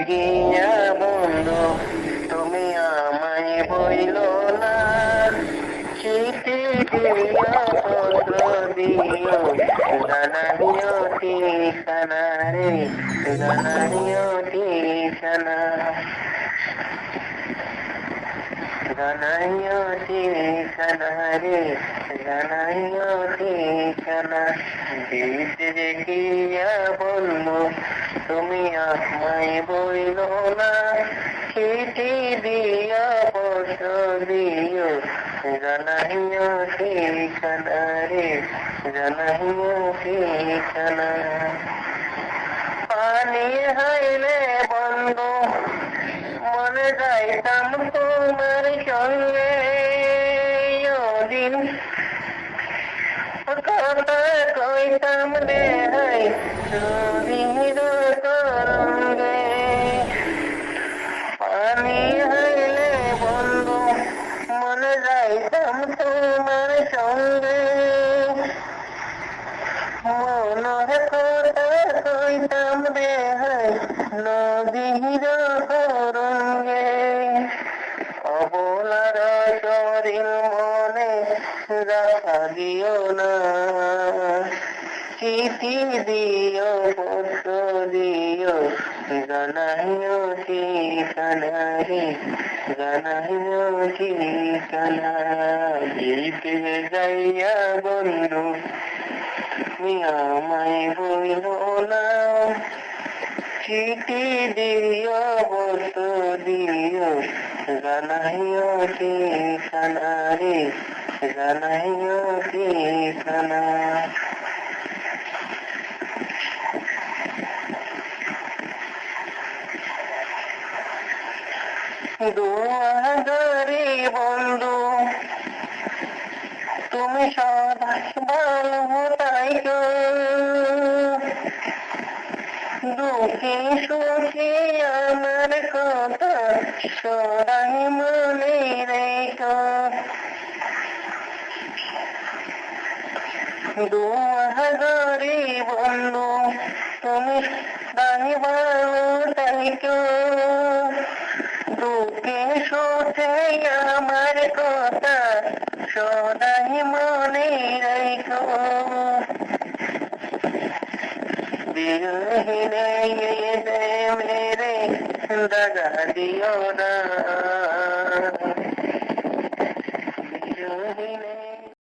গিয়া বন্ধু তুমি আমায় বইল না, চিঠি দিও পত্র দিও জানাইও ঠিকানা রে, জানাইও ঠিকানা, জানাইও ঠিকানা রে, জানাইও ঠিকানা। দিতে গিয়া বন্ধু তুমি আমায় বইল না, চিঠি দিও পত্র দিও জানাইও ঠিকানা রে, জানাইও ঠিকানা। পানি হাইলে বন্ধু মনে যাইতাম তোমার সঙ্গে, দিন কথা কইতাম রে হাই নদীর তরঙ্গে। পানি হাইলে বন্ধু মনে যাইতাম তোমার সঙ্গে, মনের কথা কইতাম রে হাই নদীর তরঙ্গে। অবলার শরীর মনে রাখা দিও না, চিঠি দিও পত্র দিও জানাইও ঠিকানা রে, জানাইও ঠিকানা। দিতে যাইয়া বন্ধু তুমি আমায় বইল না, চিঠি দিও পত্র দিও জানাইও ঠিকানা রে, জানাইও ঠিকানা। দুয়ারে বন্ধু তুমি সদাই ভালো তাইকো, দুঃখে সুখে আমার কথা সদাই মনে রেখো। দুয়ারে বন্ধু তুমি সদাই ভালো তাইকো, দুঃখে সুখে আমার কথা সদাই মনে রেখো। দিলহীনে মেরে দাগা দিও না।